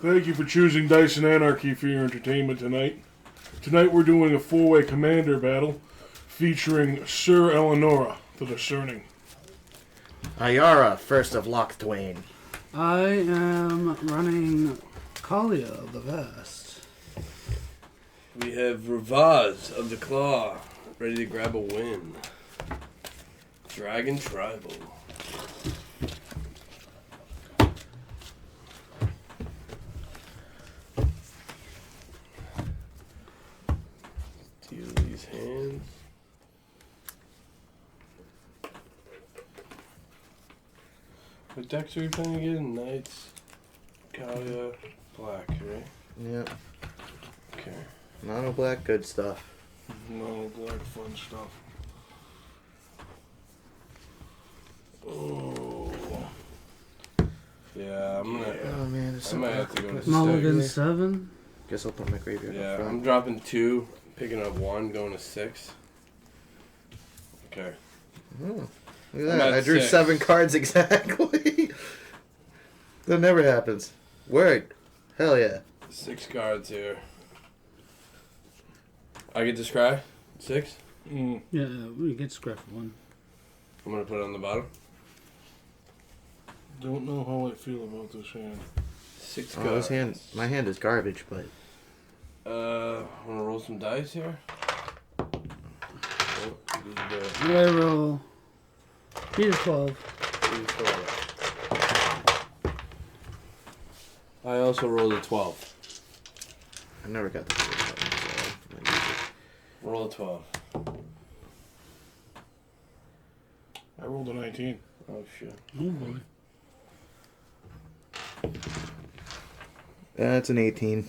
Thank you for choosing Dice and Anarchy for your entertainment tonight. Tonight we're doing a 4-way commander battle featuring Syr Elenora, the Discerning. Ayara, first of Locthwain. I am running Kaalia of The Vast. We have Rivaz of the Claw, ready to grab a win. Dragon Tribal. Deal these hands. What decks are we playing again? Knights, Kaalia, Black, right? Yep. Okay. Mono black, good stuff. No black fun stuff. Oh. Yeah, I'm gonna. Oh man, I might have to go to Mulligan six. 7. Guess I'll put my graveyard Yeah, up I'm front. dropping 2, picking up 1, going to 6. Okay. Oh, look I'm at that. at I drew 6. 7 cards exactly. That never happens. Word. Hell yeah. 6 cards here. I get to scry? 6? Mm. Yeah, we get scrap for 1. I'm gonna put it on the bottom. Don't know how I feel about this hand. 6 Oh, cards. this hand, my hand is garbage, but I'm gonna roll some dice here. Oh, these are good. I roll. Beat a 12. These are 12. I also rolled a 12. I never got the button, so I'm gonna use it. Roll a 12. I rolled a 19. Oh shit. Oh boy. That's an 18.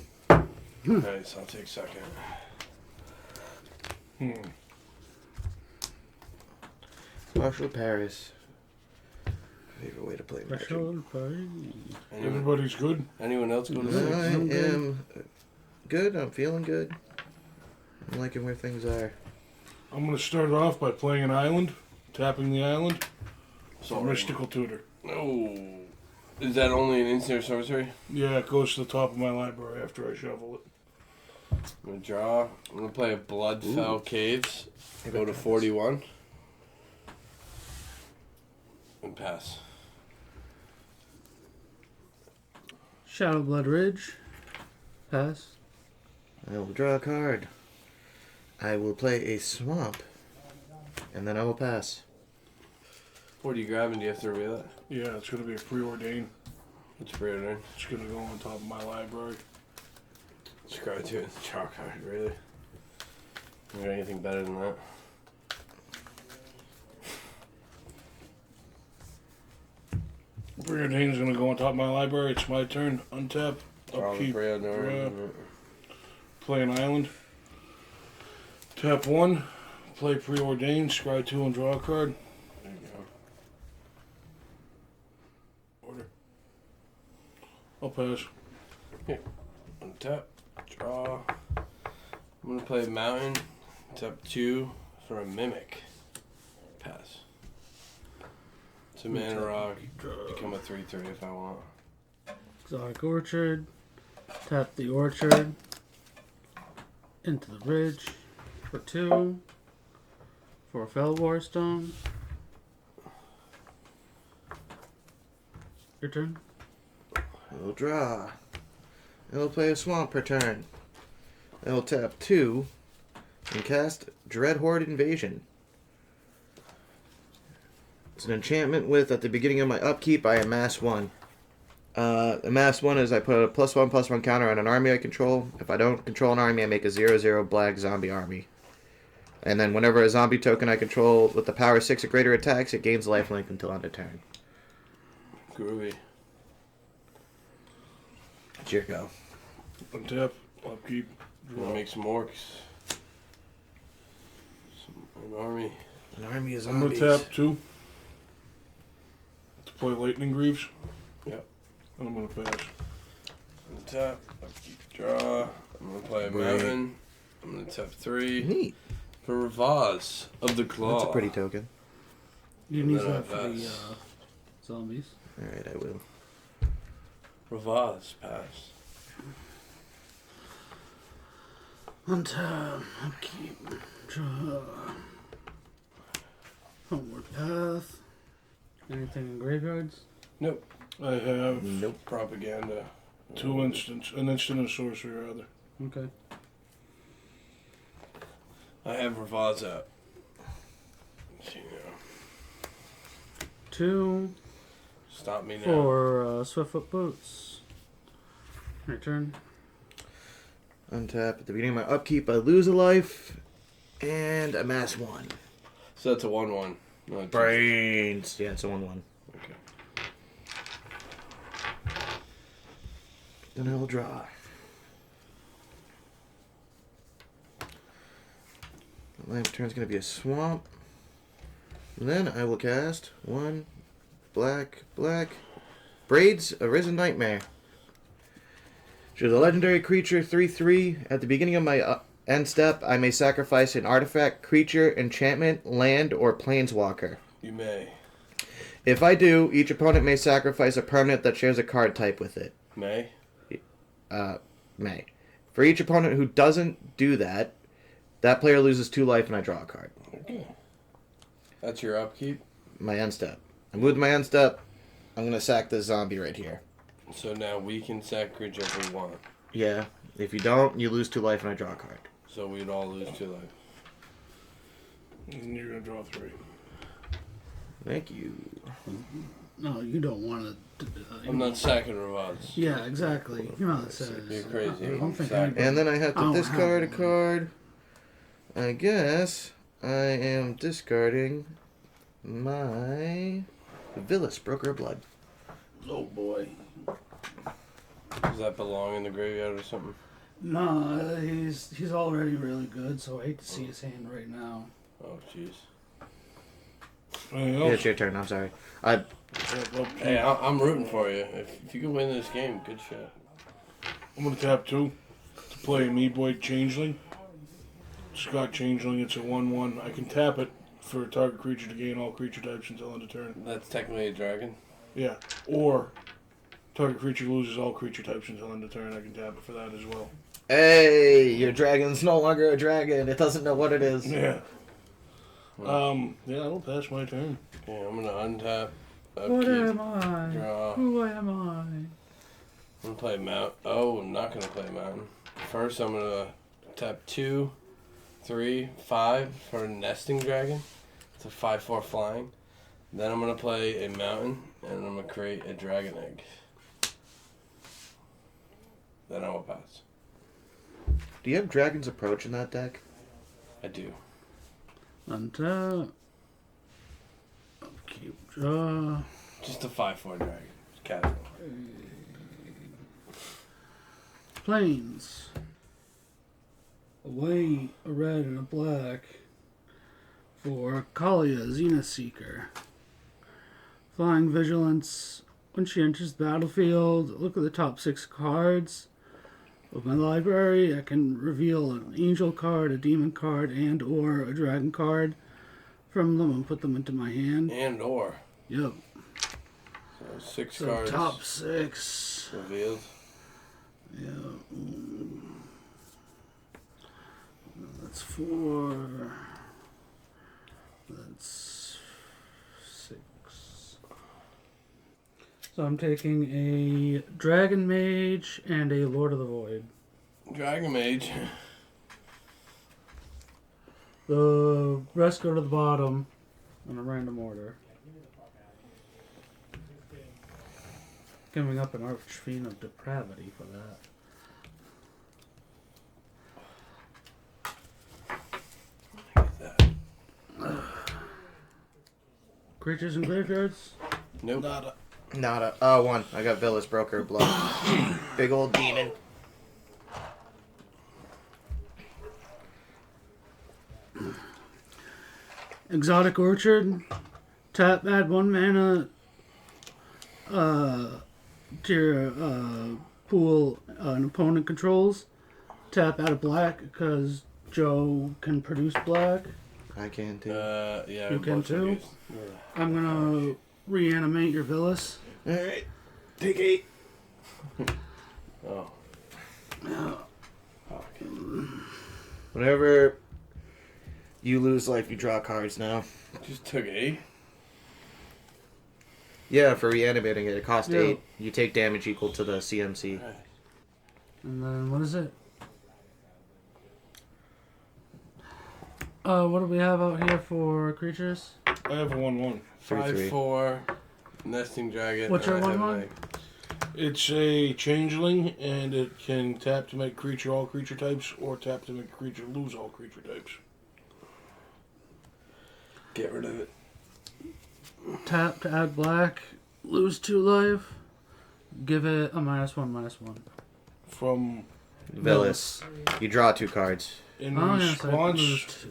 Nice, I'll take second. Marshall Paris. Favorite way to play Magic. Special party. Everybody's good? Anyone else go to I 6? am good. I'm feeling good. I'm liking where things are. I'm going to start off by playing an island, tapping the island. Sorry. Mystical Tutor. No. Is that only an instant or sorcery? Yeah, it goes to the top of my library after I shovel it. I'm gonna draw. I'm gonna play a Bloodfell Caves. Go to 41. And pass. Shadow Blood Ridge. Pass. I will draw a card. I will play a swamp. And then I will pass. What are you grabbing? Do you have to reveal it? Yeah, it's going to be a preordained. What's preordained? It's going to go on top of my library. Scry to it. Draw card, really? You got anything better than that? Preordained is going to go on top of my library. It's my turn. Untap. Draw the Upkeep. preordained. Play an island. Tap 1. Play preordained. Scry 2 and draw a card. There you go. Order. I'll pass. Untap. Draw. I'm gonna play Mountain. Tap 2 for a Mimic. Pass. It's a mana rock. Become a 3/3 if I want. Exotic Orchard. Tap the Orchard. Into the Ridge. For 2. For a Fell Warstone. Your turn. I will draw. I will play a swamp per turn. I will tap 2 and cast Dread Horde Invasion. It's an enchantment with, at the beginning of my upkeep, I amass 1. Amass 1 is I put a +1/+1 counter on an army I control. If I don't control an army, I make a 0/0 black zombie army. And then whenever a zombie token I control with the power 6 or greater attacks, it gains lifelink until end of turn. Groovy. It's your go. Untap. Upkeep. Wanna make some orcs. An army. An army is I'm going to tap 2. To play Lightning Greaves. Yep. And I'm going to pass. Untap. Upkeep. Draw. I'm gonna play a Mountain. I'm gonna tap 3. Neat. For Rivaz of the Claw. That's a pretty token. You can use No, that for the that's- zombies. Alright, I will. Rivaz, pass. Untap. Upkeep. Draw. Homeward path. Anything in graveyards? Nope. I have Nope. Propaganda. an instant and sorcery rather. Okay. I have Rivaz out. So, you know, 2 stop me now. for Swiftfoot Boots. My turn. Untap. At the beginning of my upkeep, I lose a life. And amass 1. So that's a 1/1. No, Brains. Yeah, it's a 1/1. Okay. Then I'll draw. My turn's going to be a swamp. And then I will cast 1 black. Braids, Arisen Nightmare. Choose a legendary creature 3/3. At the beginning of my end step, I may sacrifice an artifact, creature, enchantment, land, or planeswalker. You may. If I do, each opponent may sacrifice a permanent that shares a card type with it. May? May. For each opponent who doesn't do that, that player loses 2 life and I draw a card. Okay. That's your upkeep? My end step. I moved my end step. I'm going to sack this zombie right here. So now we can sack creature if we want. Yeah. If you don't, you lose 2 life and I draw a card. So we'd all lose 2 life. And you're gonna draw 3. Thank you. No, you don't want to. I'm not sacking Rivaz. Yeah, exactly. You're not saying. You're crazy. I don't think Sack. anybody- And then I have to Oh, discard a how- card. I guess I am discarding my Villas, Broker of Blood. Oh boy. Does that belong in the graveyard or something? No, he's already really good, so I hate to see his hand right now. Oh, jeez. Anything Yeah, else? it's your turn. I'm sorry. I Hey, I'm rooting for you. If you can win this game, good shit. I'm gonna tap 2 to play Meadboy Changeling. Scott Changeling, it's a 1/1. I can tap it for a target creature to gain all creature types until end of turn. That's technically a dragon. Yeah. Or target creature loses all creature types until end of turn. I can tap it for that as well. Hey, your dragon's no longer a dragon. It doesn't know what it is. Yeah. Yeah, I'll pass my turn. Okay, I'm gonna untap. What Upkeep. am I? Draw. Who am I? I'm gonna play Mount. Oh, I'm not gonna play Mountain. First, I'm gonna tap 2, 3, 5 for a Nesting Dragon. It's a 5/4 flying. Then I'm gonna play a Mountain, and I'm gonna create a Dragon Egg. Then I will pass. Do you have Dragon's Approach in that deck? I do. Untap. Upkeep. Draw. Just a 5/4 dragon. Casual. Planes. A white, a red, and a black for Kaalia, Zenith Seeker. Flying Vigilance. When she enters the battlefield, look at the top 6 cards of my library. I can reveal an angel card, a demon card, and or a dragon card from them and put them into my hand. And or. Yep. So 6 So cards top 6. revealed. Yeah. That's 4. That's 6. So I'm taking a Dragon Mage and a Lord of the Void. Dragon Mage. The rest go to the bottom in a random order. Giving up an Archfiend of Depravity for that. Creatures and graveyards? Nope. Nada. Nada. Oh, 1. I got Villas, Broker of Blood. Big old demon. Exotic Orchard. Tap, add 1 mana to your pool an opponent controls. Tap, add a black because Joe can produce black. I can too. Yeah. You can both of too? these. Yeah. I'm gonna reanimate your Villas. Alright. Take 8. Oh. Whenever you lose life, you draw cards now. Just took 8. Yeah, for reanimating it, it costs Yeah. 8. You take damage equal to the CMC. Right. And then what is it? What do we have out here for creatures? I have a 1/1. 3/3. 5/4. Nesting dragon. What's your and I have, 1/1? like, It's a changeling, and it can tap to make creature all creature types, or tap to make creature lose all creature types. Get rid of it. Tap to add black. Lose 2 life. Give it a -1/-1. From Villas. You draw 2 cards. in Oh, yes, I response, lose.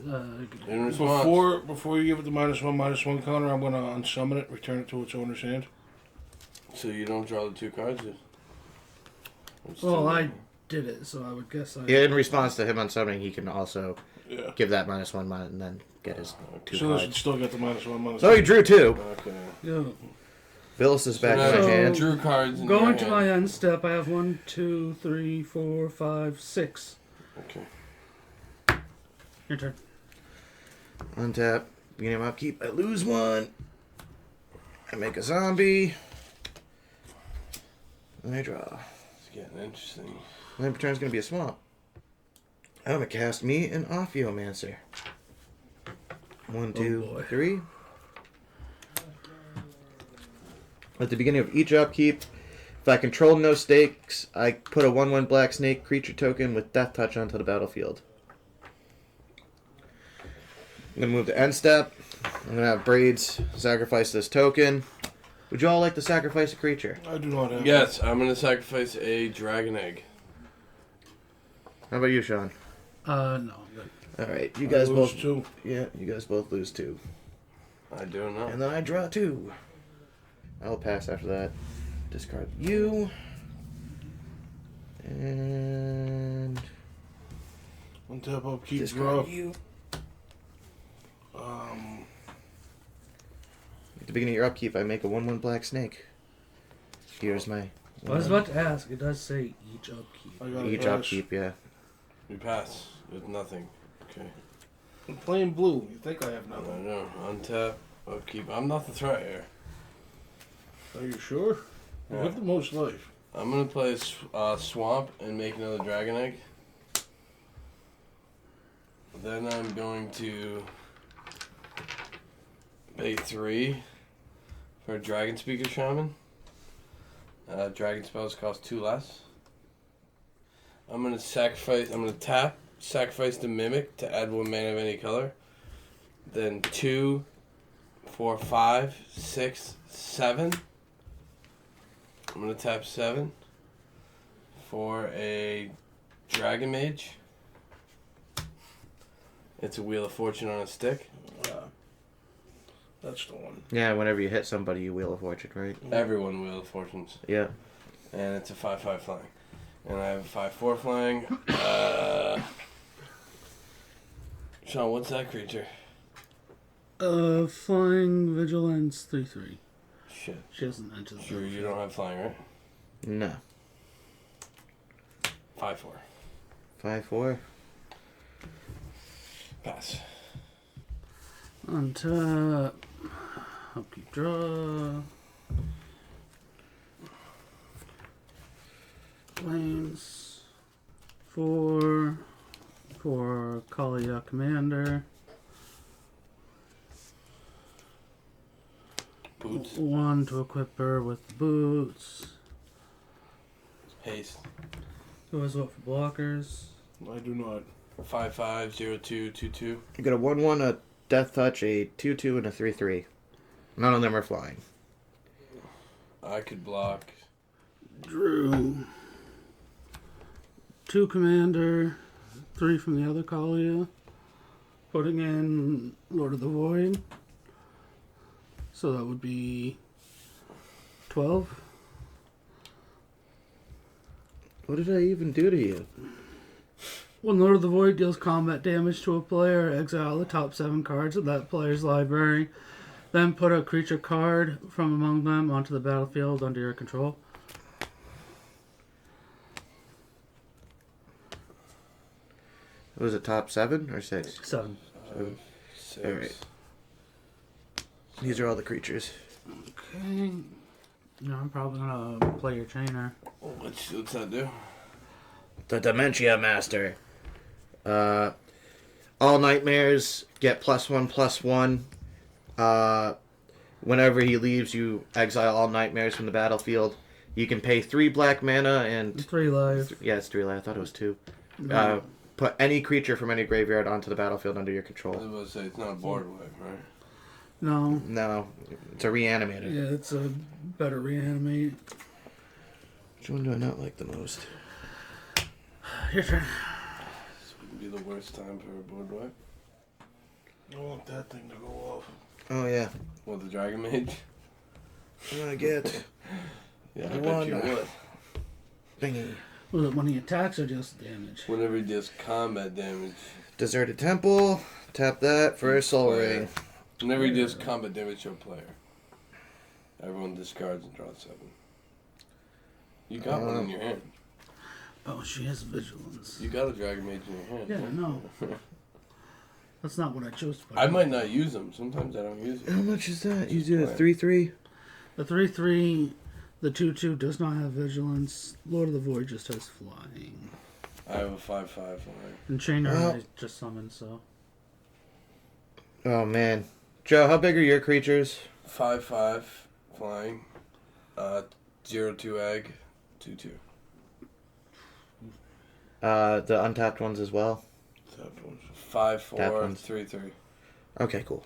In response. before you give it the -1/-1 counter, I'm gonna unsummon it, return it to its owner's hand. So you don't draw the 2 cards? Well, I did it, so I would guess I. Yeah, in response to him unsummoning, he can also Yeah. give that -1 and then get his 2 So this would cards. still get the -1/-1. So he drew 2. Okay. Yeah. Villas is back now in my So- hand. Drew cards in Going your to hand. my end step, I have 1, 2, 3, 4, 5, 6. Okay. Your turn. Untap. Beginning of upkeep. I lose 1. I make a zombie. And I draw. It's getting interesting. My turn's gonna be a swamp. I'm gonna cast me an Ophiomancer. 1, 2, boy. 3. At the beginning of each upkeep, if I control no stakes, I put a 1/1 black snake creature token with death touch onto the battlefield. I'm gonna move to end step. I'm gonna have Braids sacrifice this token. Would you all like to sacrifice a creature? I do not have. Yes, I'm going to sacrifice a dragon egg. How about you, Sean? No, I'm good. Alright, you I guys lose both 2. Yeah, you guys both lose 2. I do not. And then I draw 2. I'll pass after that. Discard you. And Untap upkeep, draw. discard you. Um, At the beginning of your upkeep, I make a 1/1 black snake. Here's my I was about to ask. It does say each upkeep. I got each pass. upkeep, yeah. You pass with nothing. Okay. I'm playing blue. You think I have I nothing? know. Untap, upkeep. I'm not the threat here. Are you sure? You Yeah. have the most life. I'm going to play swamp and make another dragon egg. Then I'm going to pay 3 for a Dragon Speaker Shaman. Dragon spells cost 2 less. I'm going to tap, sacrifice the Mimic to add 1 mana of any color. Then 2, 4, 5, 6, 7. I'm going to tap 7 for a Dragon Mage. It's a Wheel of Fortune on a stick. That's the one. Yeah, whenever you hit somebody, you Wheel of Fortune, right? Everyone Wheel of Fortunes. Yeah. And it's a 5/5 flying. And I have a 5/4 flying. Sean, what's that creature? Flying Vigilance 3/3. Shit. She doesn't enter the Sure, you battlefield. don't have flying, right? No. 5/4. 5/4. Pass. Untap. Upkeep draw. Flames. 4 for Kaalia Commander. Boots. 1 to equip her with boots. Haste. Who has what for blockers? I do not. 5/5, 0222. You got a 1/1, a Death Touch, a 2/2, and a 3/3. None of them are flying. I could block. Drew. 2 Commander. 3 from the other Kaalia. Putting in Lord of the Void. So that would be 12. What did I even do to you? When Lord of the Void deals combat damage to a player, exile the top 7 cards of that player's library. Then put a creature card from among them onto the battlefield under your control. Was it top 7 or 6? 7. 6. Alright. These are all the creatures. Okay. No, I'm probably gonna play your chainer. What's that do? The Dementia Master. All nightmares get +1/+1. Whenever he leaves, you exile all nightmares from the battlefield. You can pay 3 black mana and 3 life. yeah, it's 3 life. I thought it was 2. No. Put any creature from any graveyard onto the battlefield under your I was control. about to say, it's not a board wipe, right? No. No, it's a reanimator. Yeah, it's a better reanimate. Which one do I not like the most? Your turn. This wouldn't be the worst time for a board wipe. I want that thing to go off. Oh yeah, What, the Dragon Mage? I'm gonna get Yeah, I bet one you would. thingy. Was it when he attacks or just damage? Whenever he does combat damage. Deserted Temple. Tap that for a Soul Player. Ring. Whenever he does combat damage to a player. Everyone discards and draws 7. You got one in your hand. Oh, she has vigilance. You got a Dragon Mage in your hand. Yeah, right? no. That's not what I chose to put. I might not use them. Sometimes I don't use How them. much is that? You Just do a play. 3/3. The 3/3, the 2/2 does not have vigilance. Lord of the Void just has flying. I have a 5/5. And Chainer Well- I just summoned, so. Oh man, Joe, how big are your creatures? 5/5 flying. 0/2 egg. 2/2. The untapped ones as well. Tapped ones. 5/4 Tap ones. 3/3. Okay, cool.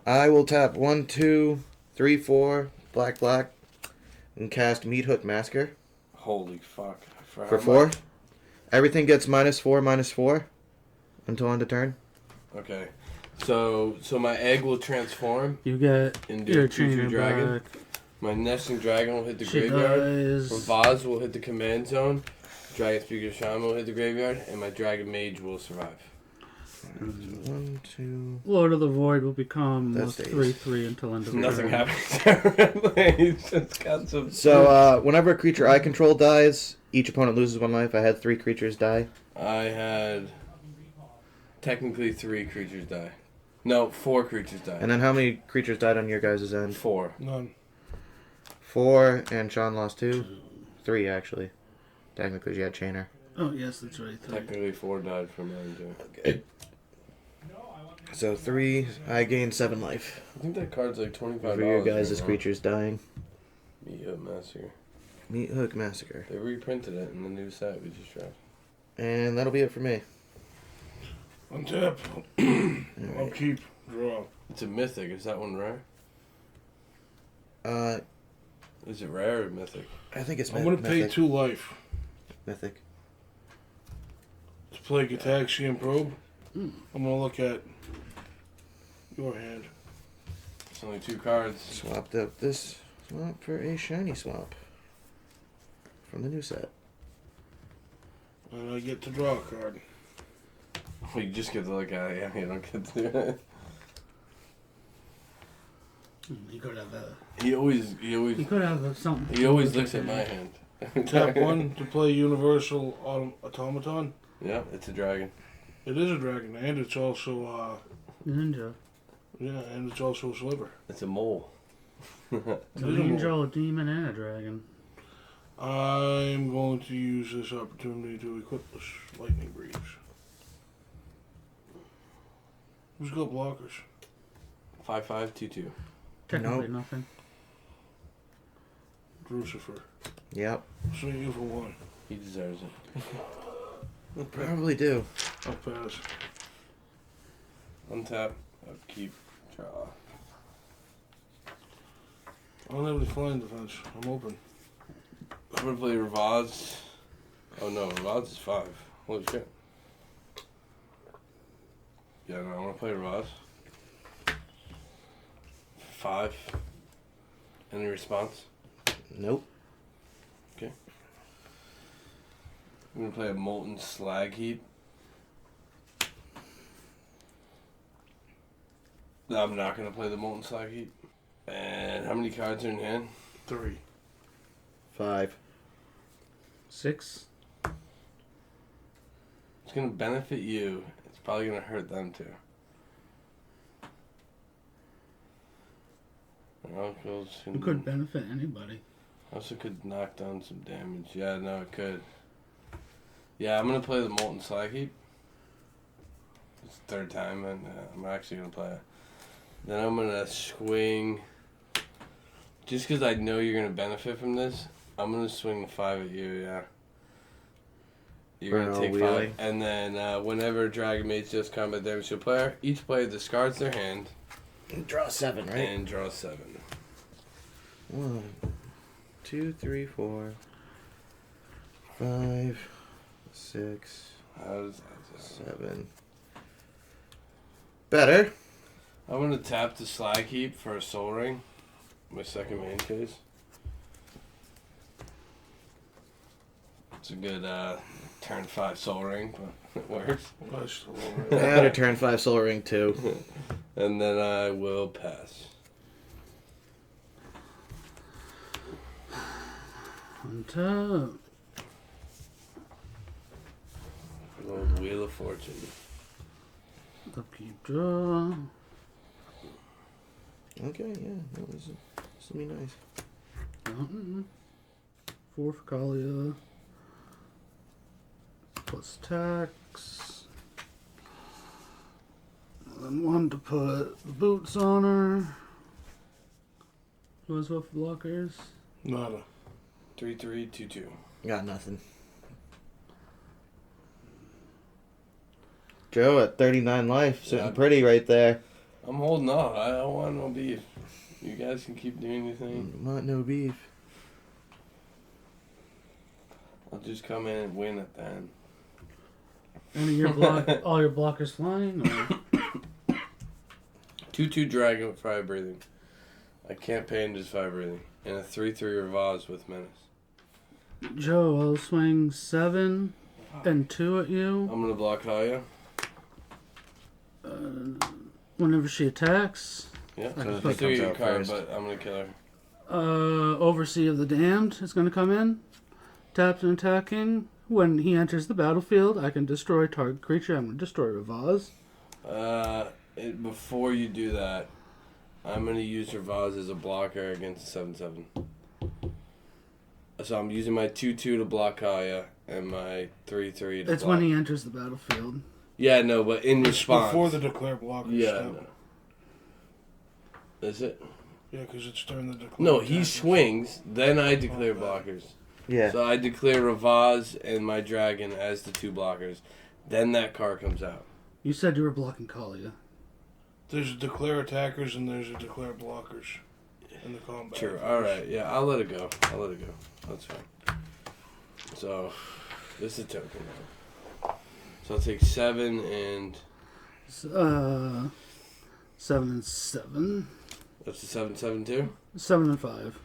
I will tap 1, 2, 3, 4, black, and cast Meathook Massacre Holy fuck. for how 4. much? Everything gets -4/-4 until end of turn. Okay. So my egg will transform You get into your a 2/2 Chainer dragon. back. My nesting dragon will hit the She graveyard. does. Rivaz will hit the command zone. Dragon Speaker Shaman will hit the graveyard, and my Dragon Mage will survive. 1, 2. Lord of the Void will become That a stays. 3/3 until end of Nothing turn. happens. He's just got some. So, whenever a creature I control dies, each opponent loses 1 life. I had 3 creatures die. I had technically 3 creatures die. No, 4 creatures die. And then how many creatures died on your guys' end? 4. None. 4, and Sean lost 2. 3, actually. Technically, she had Chainer. Oh, yes, that's right. 3. Technically 4 died from mine too. Okay. So 3, I gained 7 life. I think that card's like $25. For your guys' right now. creatures dying. Meat Massacre. Meathook Massacre. They reprinted it in the new set we just dropped. And that'll be it for me. Untap. Alright. Upkeep. Draw. It's a mythic. Is that one rare? Is it rare or mythic? I think it's I'm gonna pay Mythic. 2 life Mythic. to play Gataxian Probe. Mm. I'm gonna look at your hand. It's only 2 cards. Swapped out this swap for a shiny swap. From the new set. And I get to draw a card. Well, you just get to look at it. Yeah, you don't get to do it. You could have a. He always something. He always looks at my hand. Tap 1 to play Universal Automaton. Yeah, it's a dragon. It is a dragon, and it's also, Ninja. yeah, and it's also a sliver. It's a mole. A It is a angel, a demon, and a dragon. I'm going to use this opportunity to equip this Lightning Breeze. Who's got blockers? 5/5/2/2. Technically Nope. nothing. Drucifer. Yep. Swing you for 1. He deserves it. We'll probably do. I'll pass. Untap, upkeep, draw. I don't have any flying defense. I'm open. I'm gonna play Rivaz. Oh no, Rivaz is 5. Holy shit. Yeah, no, I'm gonna play Rivaz. 5. Any response? Nope. I'm gonna play a Molten Slag Heap. No, I'm not gonna play the Molten Slag Heap. And how many cards are in hand? 3. 5. 6. gonna benefit you. It's probably gonna hurt them too. It could benefit anybody. Also could knock down some damage. Yeah, no, it could. Yeah, I'm gonna play the Molten Slag Heap. It's the third time, and I'm actually gonna play it. Then I'm gonna swing. Just because I know you're gonna benefit from this, I'm gonna swing the 5 at you. Yeah. You're gonna take 5, and then whenever Dragon Maid's just combat damage to a player, each player discards their hand. And draw 7, right? And draw 7. 1, 2, 3, 4, 5, 6, How does that sound? 7. Better. I'm gonna tap the Slag Heap for a Soul Ring. My second main case. It's a good turn 5 Soul Ring, but it works. Add a turn 5 Soul Ring too. And then I will pass. On top. Old Wheel of Fortune. Upkeep draw. Okay, yeah, no, this will be nice. 4 for Kaalia. Plus tax. And then 1 to put the boots on her. Who has what for blockers? Nada. 3-3-2-2. Got nothing. Joe at 39 life, sitting Yeah. pretty right there. I'm holding on. I don't want no beef. You guys can keep doing your thing. Want no beef. I'll just come in and win at the end. Any of your all your blockers flying? Or? 2-2 Dragon with Fire Breathing. I can't pay into Fire Breathing. And a 3-3 Rivaz with Menace. Joe, I'll swing 7 and 2 at you. I'm gonna block Kaalia. Whenever she attacks. Yeah, So so the thing still comes your out card, first. but I'm gonna kill her. Overseer of the Damned is going to come in. Tapped and attacking. When he enters the battlefield, I can destroy target creature. I'm going to destroy Rivaz. Before you do that, I'm gonna use Rivaz as a blocker against a 7/7. So I'm using my 2/2 to block Kaalia and my 3/3 to It's block. when he enters the battlefield. Yeah, no, but in It's response. before the declare blockers. Yeah. Step. No. Is it? Yeah, because it's during the declare. No, he attack. swings, then I declare blockers. Yeah. So I declare Rivaz and my dragon as the 2 blockers. Then that card comes out. You said you were blocking Kaalia. There's a declare attackers and there's a declare blockers in the combat. True. Alright, yeah, I'll let it go. That's fine. So, this is a token now. So I'll take 7 and... 7 and 7. That's a 7/7 too? 7 and 5.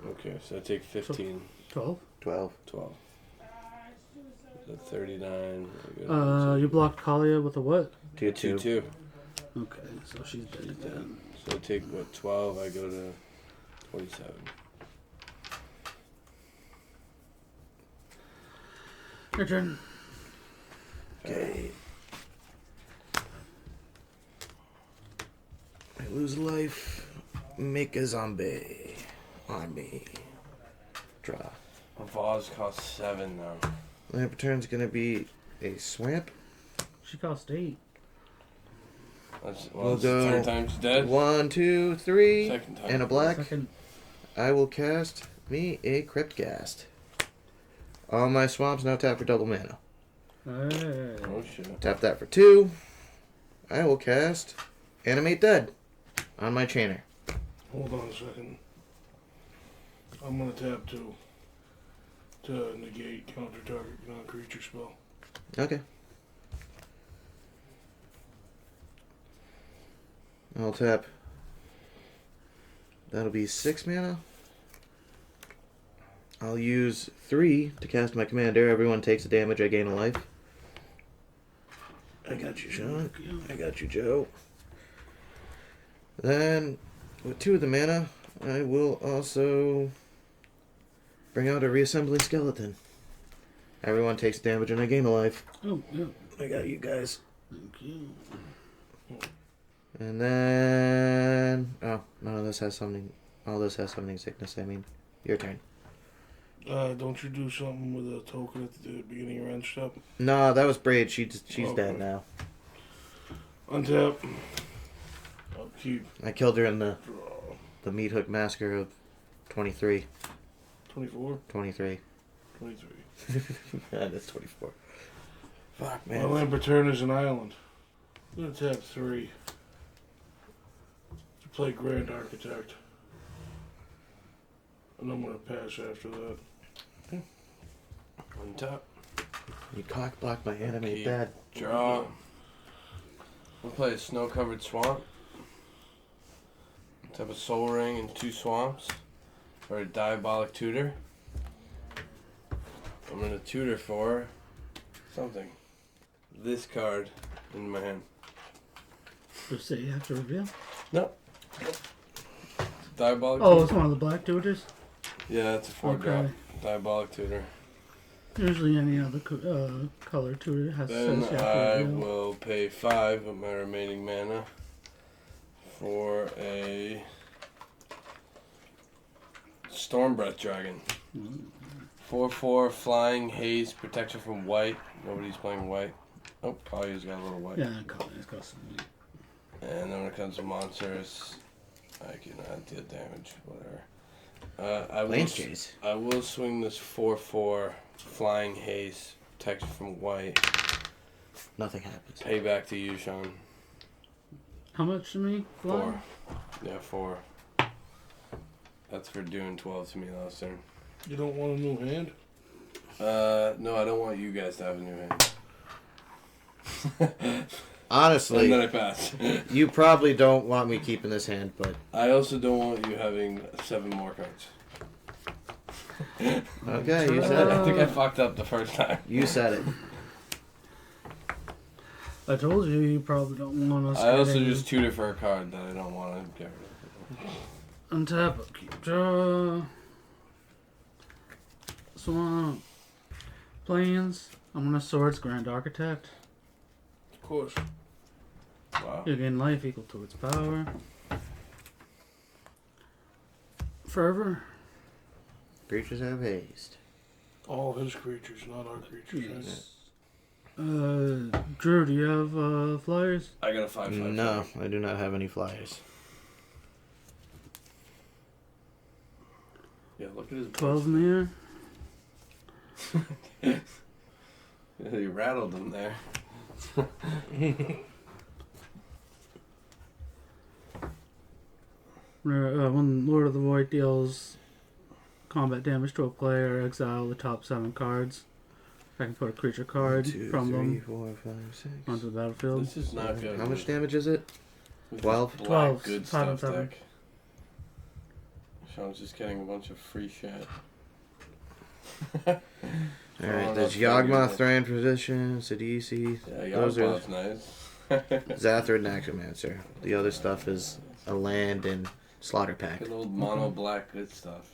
Okay, so I take 15. 12. 12. 12. So 39. I go You blocked Kaalia with a what? 2/2. 2/2. Okay, so she's dead then. So I take, 12? I go to 27. Your turn. Okay. I lose a life. Make a zombie on me. Draw. A vase costs 7 now. My turn's gonna be a swamp. She cost 8. That's, We'll it's the go 3rd time she's dead. 1, 2, 3, Second time. and a black. Second. I will cast me a Cryptghast. All my swamps now tap for double mana. Hey. Oh shit. Tap that for 2. I will cast Animate Dead on my Chainer. Hold on a second. I'm gonna tap 2 to negate counter target non-creature spell. Okay. I'll tap. That'll be 6 mana. I'll use 3 to cast my commander. Everyone takes a damage, I gain a life. I got you, Sean. I got you, Joe. Then, with 2 of the mana, I will also bring out a reassembling skeleton. Everyone takes damage and I gain a life. Oh, yeah. I got you guys. Thank you. And then... Oh, none of this has summoning... All this has summoning sickness, I mean. Your turn. Don't you do something with a token at the beginning of your end step? No, that was Braid. She's Okay. dead now. Untap. Upkeep. I killed her in the Draw. meat hook massacre of 23. 24? 23. 23. Yeah, that's 24. Fuck, My man. land per turn is an island. I'm going to tap 3. To play Grand Architect. And I'm going to pass after that. Untap. You cock blocked my animate Keep. dad. Draw. We'll play a snow-covered swamp. Tap a soul ring and 2 swamps. For a diabolic tutor. I'm gonna tutor for something. This card in my hand. Just say you have to reveal. Diabolic Oh, tutor. it's one of the black tutors. Yeah, it's a 4-drop. Diabolic tutor. Usually any other color tutor has Then says you have to I reveal. will pay 5 of my remaining mana for a Stormbreath Dragon. 4/4 flying haze protection from white. Nobody's playing white. Oh, Kaalia's got a little white. Yeah, it's got some. And then when it comes to monsters, I can deal damage, whatever. Lance I will swing this 4/4 flying haze protection from white. Nothing happens. Pay back to you, Sean. How much to me? 4. Yeah, 4. That's for doing 12 to me last turn. You don't want a new hand? No, I don't want you guys to have a new hand. Honestly, And then I pass. you probably don't want me keeping this hand, but... I also don't want you having 7 more cards. Okay, you said I it. think I fucked up the first time. You said it. I told you probably don't want us. I also getting- just tutor for a card that I don't want to get rid of. Untap, upkeep, draw. Swamp. Plains. I'm gonna Swords Grand Architect. Of course. Wow. You gain life equal to its power. Fervor. Creatures have haste. All his creatures, not our creatures. Right? Drew, do you have flyers? I got a 5/5. No, I do not have any flyers. Yeah, look at his 12 in the air. Yeah, you rattled him there. When Lord of the Void deals combat damage to a player, exile the top 7 cards. I can put a creature card 2, from 3, them 4, 5, 6. onto the battlefield. This is not good. How much damage is it? With 12? this black 12, good 5 and stuff 7. deck. Sean's just getting a bunch of free shit. Alright, Oh, there's that's Yawgmoth, very Thran Physician, Sidisi. Yeah, Those are Yawgmoth's nice. Zathra and Necromancer. The other stuff is a land and Slaughter Pack. Good old mono black good stuff.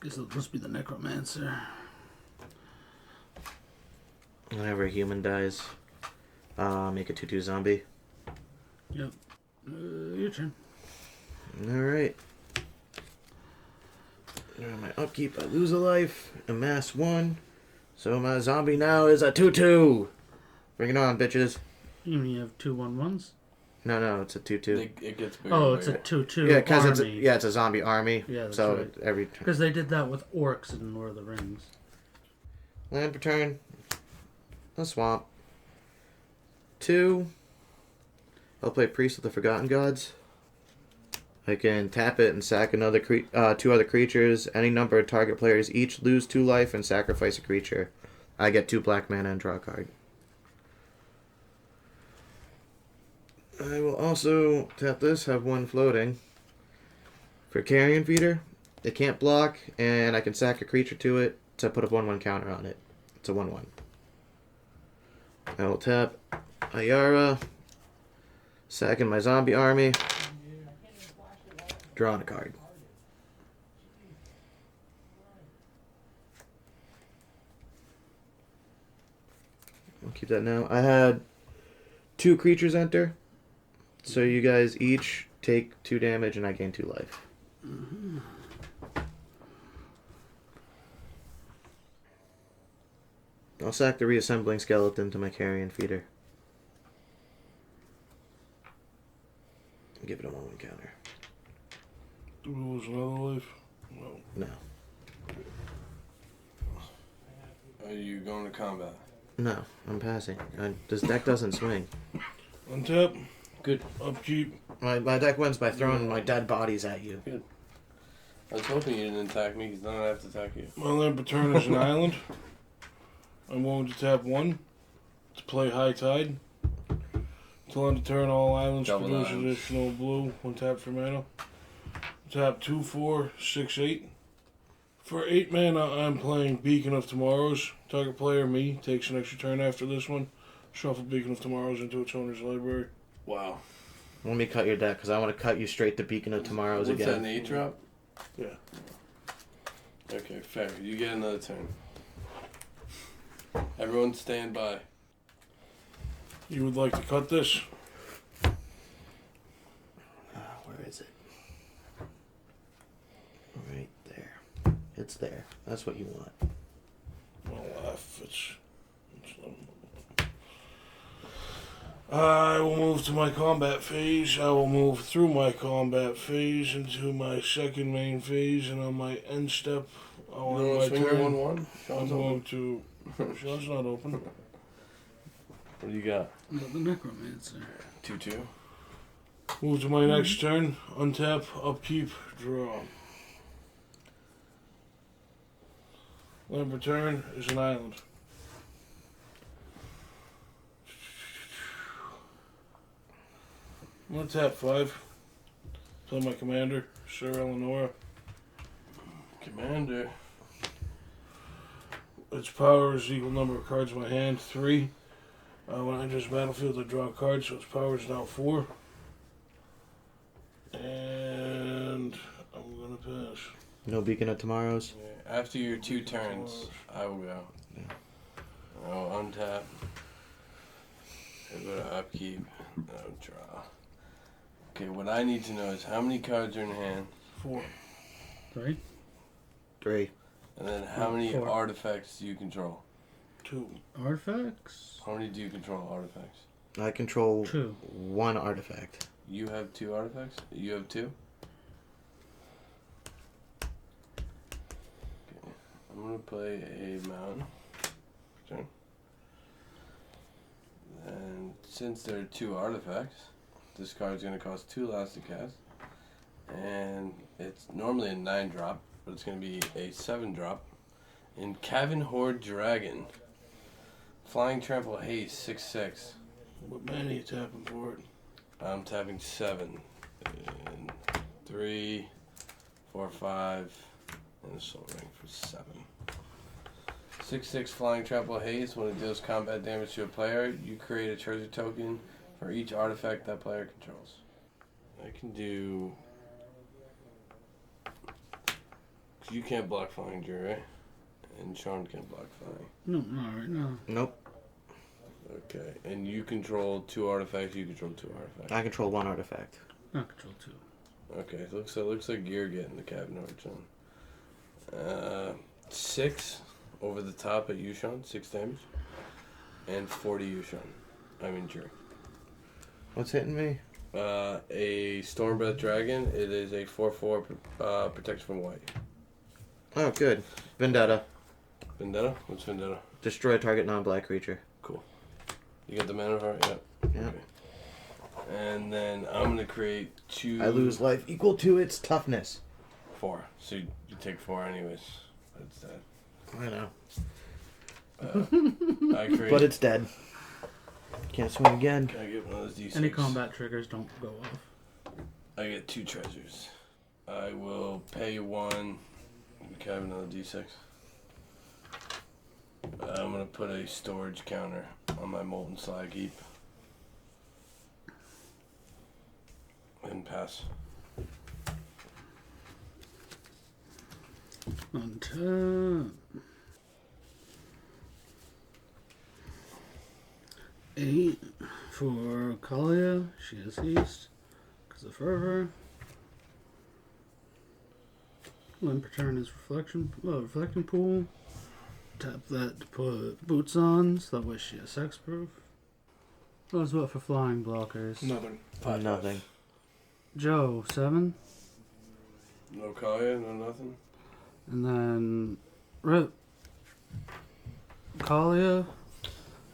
Guess it must be the Necromancer. Whenever a human dies, make a 2/2 zombie. Yep. Your turn. Alright. During my upkeep, I lose a life, amass 1. So my zombie now is a 2/2. Bring it on, bitches. You mean you have 2 1/1s? No, it's a 2/2. It gets bigger. Oh, and it's a bigger. 2/2 Yeah, because army. it's a zombie army. Yeah, that's so right. every Because they did that with orcs in Lord of the Rings. land per turn, a swamp. 2. I'll play Priest of the Forgotten Gods. I can tap it and sack another 2 other creatures. Any number of target players each lose 2 life and sacrifice a creature. I get 2 black mana and draw a card. I will also tap this, have 1 floating. For Carrion Feeder, it can't block, and I can sack a creature to it to put a 1/1 counter on it. It's a 1/1. I will tap Ayara, sacking my zombie army, drawing a card. I'll keep that now. I had 2 creatures enter. So you guys each take 2 damage and I gain 2 life. I'll sack the reassembling skeleton to my carrion feeder. Give it a 1/1 counter. Do we lose another life? No. No. Are you going to combat? No, I'm passing. This deck doesn't swing. Untap. Good. Upkeep. My deck wins by throwing my dead bodies at you. Good. I was hoping you didn't attack me because then I have to attack you. My land return is an island. I'm going to tap 1 to play High Tide. Till end of turn, all islands Double produce islands. additional blue. 1 tap for mana. Tap 2, 4, 6, 8. For 8 mana, I'm playing Beacon of Tomorrows. Target player, me, takes an extra turn after this one. Shuffle Beacon of Tomorrows into its owner's library. Wow. Let me cut your deck because I want to cut you straight to Beacon of Tomorrow's What's that, again. an 8 drop? Yeah. Okay, fair. You get another turn. Everyone stand by. You would like to cut this? Where is it? Right there. It's there. That's what you want. Well, I will move to my combat phase. I will move through my combat phase into my second main phase, and on my end step, I'll You end want my to swing your turn. 1-1? I'm Sean's going open. to. Sean's not open. What do you got? But the Necromancer. 2-2? Move to my next turn. Untap, upkeep, draw. Land return is an island. I'm gonna tap 5. Play my commander, Syr Elenora. Commander. Its power is equal number of cards in my hand, 3. When I enters the battlefield, I draw a card, so its power is now 4. And I'm gonna pass. No Beacon of Tomorrow's. After your 2 turns, I will go. Yeah. I'll untap. I'll go to upkeep. I'll draw. Okay, what I need to know is how many cards are in hand, 4. 3. 3. and then how many 4. artifacts do you control? 2. Artifacts? How many do you control artifacts? I control 2. 1 artifact. You have 2 artifacts? You have 2? Okay. I'm gonna play a mountain. Turn. And since there are 2 artifacts, this card's gonna cost 2 last to cast. And it's normally a 9 drop, but it's gonna be a 7 drop. In Cavern Horde Dragon. Flying Trample Haste 6/6. What mana you tapping for it? I'm tapping 7. And 3, 4, 5, and a soul ring for 7. 6/6 Flying Trample Haste. When it deals combat damage to a player, you create a treasure token for each artifact that player controls. I can do. Cause you can't block Flying Drew, right? And Sean can't block Flying. No, not right now. Nope. Okay. And you control 2 artifacts. You control 2 artifacts. I control 1 artifact. I control 2. Okay, so it looks like you're getting the Cavern Horde, Sean. 6 over the top at you, Sean. 6 damage. And 4 to you, Sean. I mean, Drew. What's hitting me? A Stormbreath Dragon. It is a 4/4 protection from white. Oh, good. Vendetta. Vendetta? What's Vendetta? Destroy a target non-black creature. Cool. You got the mana for it? Yep. Yeah. Okay. And then I'm going to create 2... I lose life equal to its toughness. 4. So you take 4 anyways. That's dead. I know. I create... But it's dead. Can't swing again. Can I get one of those D6? Any combat triggers don't go off. I get 2 treasures. I will pay 1. Can I have another D6? I'm going to put a storage counter on my Molten Slag heap. And pass. Untap. 8 for Kaalia. She has haste because of fervor. When per turn is reflecting pool. Tap that to put boots on, so that way she is hexproof. What was what for flying blockers? Nothing. Nothing. Joe, 7. No Kaalia, no nothing. And then Rip. Kaalia,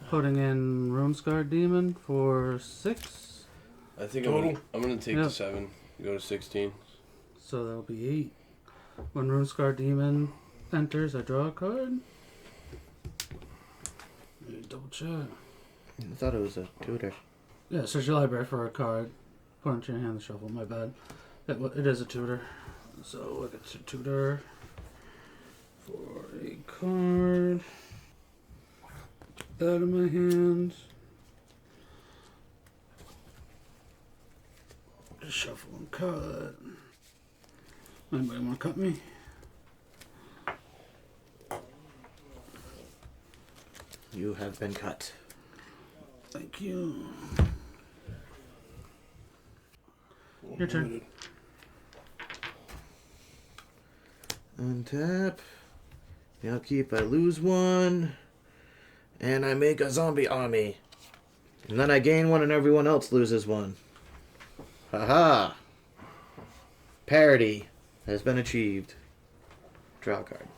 putting in Runescar Demon for 6. I think Total? I'm gonna take Yeah. the 7. Go to 16. So that'll be 8. When Runescar Demon enters, I draw a card. Let me double check. I thought it was a tutor. Yeah, search your library for a card. Put it into your hand and shuffle. My bad. It is a tutor. So look at your tutor for a card. Put that in my hand. Just shuffle and cut. Anybody want to cut me? You have been cut. Thank you. Your turn. Untap. The upkeep, I lose 1. And I make a zombie army. And then I gain 1 and everyone else loses 1. Haha. Parity has been achieved. Draw a card.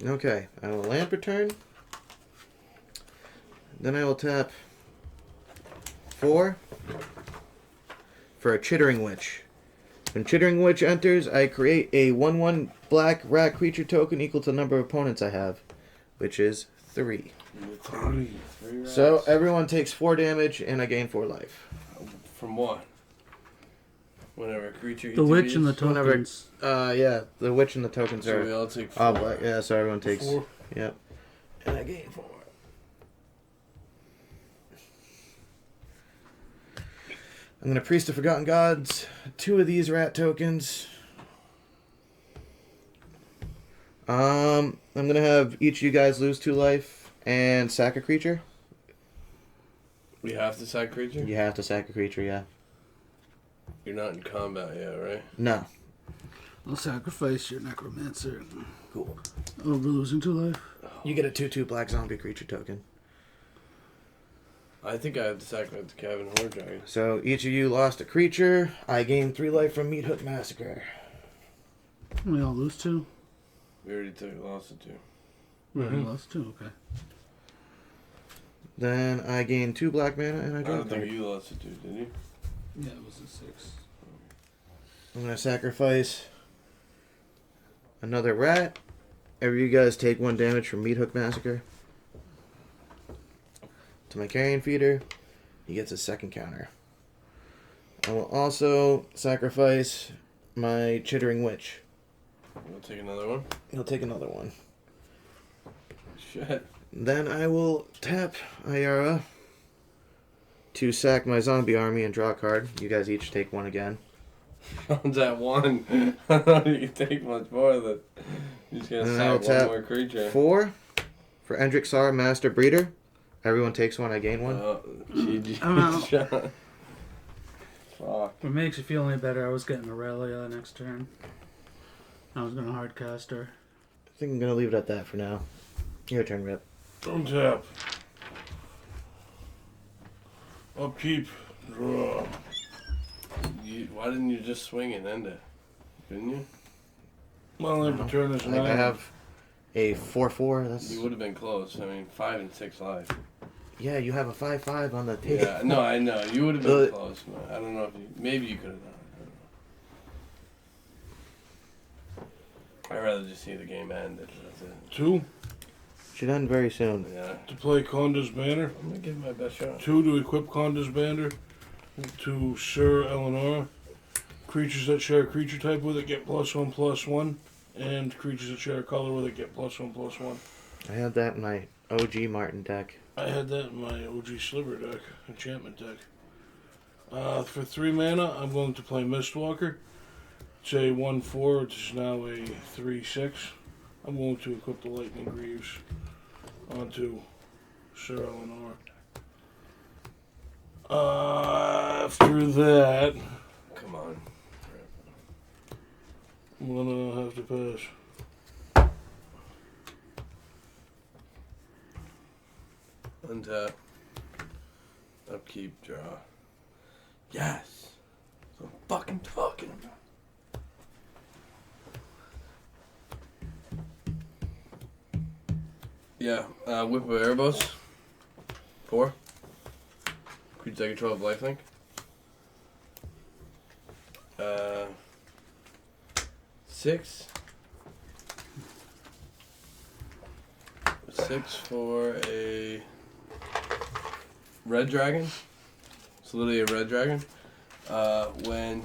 Okay, I will lamp return. Then I will tap 4 for a Chittering Witch. When Chittering Witch enters, I create a 1/1 black rat creature token equal to the number of opponents I have, which is 3. 3. So rats. everyone takes 4 damage and I gain 4 life. From what? Whenever a creature The witch and the Whenever- tokens. Yeah, the witch and the tokens So we are all take all 4. black. Yeah, so everyone takes. 4. Yep. And I gain 4. I'm gonna Priest of Forgotten Gods 2 of these rat tokens. I'm gonna have each of you guys lose 2 life and sack a creature. We have to sack creature? You have to sack a creature, yeah. You're not in combat yet, right? No. I'll sacrifice your necromancer. Cool. Oh, we're losing 2 life. You get a 2/2 black zombie creature token. I think I have to sacrifice the Cabin Horde Dragon. So each of you lost a creature. I gained 3 life from Meat Hook Massacre. We all lose 2. We already lost it too. We already Mhm. lost 2, okay. Then I gained 2 black mana and I I draw a don't think card. you lost it too, did you? Yeah, it was a 6. I'm gonna sacrifice another rat. Every you guys take 1 damage from Meat Hook Massacre. To my carrion feeder, he gets a 2nd counter. I will also sacrifice my Chittering Witch. We'll take another one. He'll take another one. Shit. Then I will tap Ayara to sack my zombie army and draw a card. You guys each take 1 again. Sean's at 1. I don't think you take much more than. You're just gonna And I'll sack one tap more creature. 4 for Endrixar, Master Breeder. Everyone takes 1, I gain 1. GG. I'm out. Sean. Fuck. If it makes you feel any better, I was getting Aurelia next turn. I was going to hard cast her. I think I'm going to leave it at that for now. Your turn, Rip. Untap. Upkeep. Draw. Why didn't you just swing and end it? Didn't you? My lamp return is I think 9. I have a 4/4. That's You would have been close. I mean, 5 and 6 life. yeah. You have a 5/5 on the table. Yeah, no, I know. You would have been close. I don't know if you. Maybe you could have done it. I don't know. I'd rather just see the game end. That's it. 2 Should end very soon. Yeah. to play Conda's Banner. I'm gonna give it my best shot. 2 to equip Conda's Banner to Syr Elenora. Creatures that share a creature type with it get +1/+1, and creatures that share a color with it get +1/+1. I had that in my OG Martin deck. I had that in my OG Sliver deck, enchantment deck. For 3 mana, I'm going to play Mistwalker. It's a 1/4, which is now a 3/6. I'm going to equip the Lightning Greaves. onto Syr Elenora. After that, Come on. I'm gonna have to pass. Untap. Upkeep, draw. Yes! So I'm fucking talking. Yeah, Whip of Erebos. 4. Creatures I control of lifelink. 6. 6 for a red dragon. It's literally a red dragon. When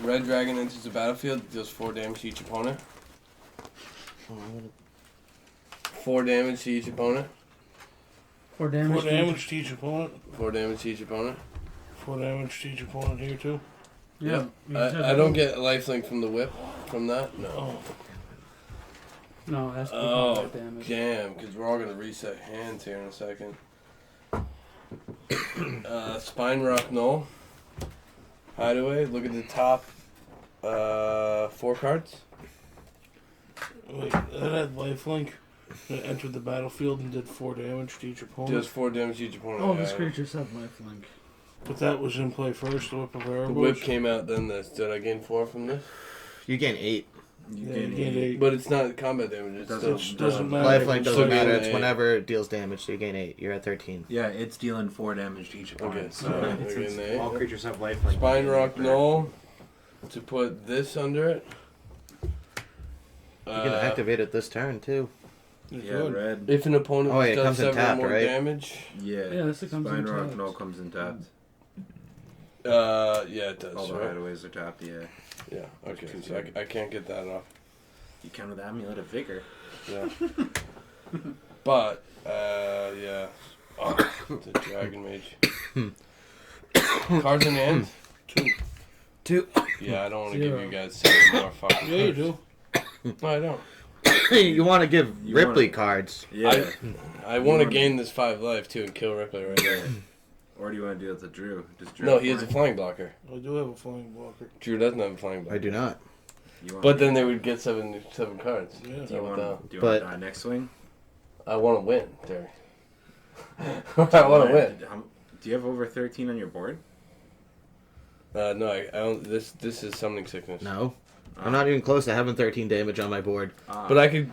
red dragon enters the battlefield, it deals 4 damage to each opponent. 4 damage to each opponent. 4 damage. 4 damage to each opponent. 4 damage to each opponent. 4 damage to each opponent here too. Yeah. I don't get lifelink from the whip from that. No. Oh, No, it has to be Oh, combat damage. damn, because we're all going to reset hands here in a second. Spine Rock Null. Hideaway. Look at the top 4 cards. wait, that had lifelink. It entered the battlefield and did 4 damage to each opponent. Deals 4 damage to each opponent. All of his creatures have lifelink. But that was in play first, the Whip of The Erebos. whip came out, then this. Did I gain 4 from this? You gain 8. Yeah, you gained 8. But it's not combat damage. It's Doesn't- still doesn't matter. Lifelink It's doesn't still matter. gain It's 8. whenever it deals damage, so you gain 8. You're at 13. Yeah, it's dealing 4 damage to each opponent. Okay, so so it's, we're getting 8. all creatures have lifelink. Spine Rock Correct. Null. To put this under it. You can activate it this turn too. You Yeah, could. red. If an opponent Oh, wait, it does comes in 7 tapped, more right? damage. Yeah. Yeah, this comes Spine in Rock tapped. Null comes in tapped. Yeah, it does. All the Right? hideaways are tapped, yeah. Yeah, okay. So I can't get that off. You counter the Amulet of Vigor. Yeah. But, yeah. Oh, the Dragon Mage. Cards in hand? 2. Yeah, I don't want to 0. give you guys 7 more fucking Yeah, you cards. do. No, I don't. You want to give You Ripley wanna- cards. Yeah. I want to wanna- gain this 5 life, too, and kill Ripley right now. Or do you want to deal with the Drew? Does Drew No, have he has a flying? flying blocker. I do have a flying blocker. Drew doesn't have a flying I blocker. do not. You want, But then they would get 7 cards. Yeah. do you want, down. do you But- want to die next swing? I want to win, Terry. I want to win. Do you have over 13 on your board? No, I don't. This is summoning sickness. No. I'm not even close to having 13 damage on my board. But I could.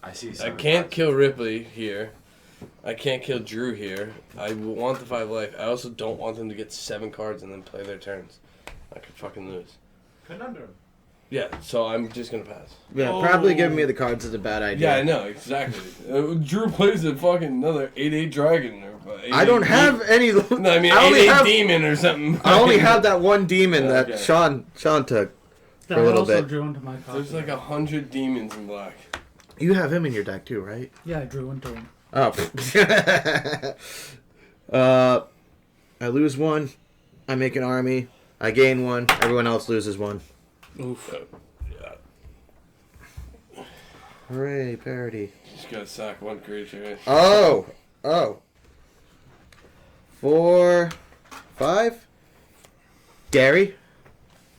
I see. I 7 can't cards. kill Ripley here. I can't kill Drew here. I want the 5 life. I also don't want them to get 7 cards and then play their turns. I could fucking lose. Conundrum. Yeah, so I'm just gonna pass. Yeah, Oh. probably giving me the cards is a bad idea. Yeah, I know exactly. Drew plays a fucking another 8/8 dragon or 8/8 I don't have any. No, I mean I only 8/8 have- demon or something. I only have that one demon Yeah, that okay. Sean took That for a little also bit. drew into my copy. There's like 100 demons in black. You have him in your deck too, right? Yeah, I drew into him. Oh. I lose 1. I make an army. I gain 1. Everyone else loses 1. Oof. Yeah, Hooray, parody. just gotta sack 1 creature. Oh. 4, 5. Gary.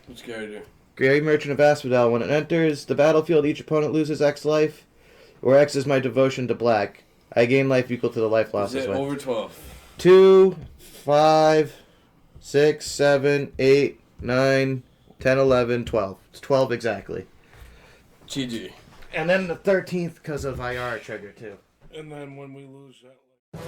What's Gary do? Gary Merchant of Asphodel. When it enters the battlefield, each opponent loses X life, where X is my devotion to black. I gain life equal to the life loss Is as it well. over 12? 2, 5, 6, 7, 8, 9, 10, 11, 12. It's 12 exactly. GG. And then the 13th because of Ayara trigger too. And then when we lose that.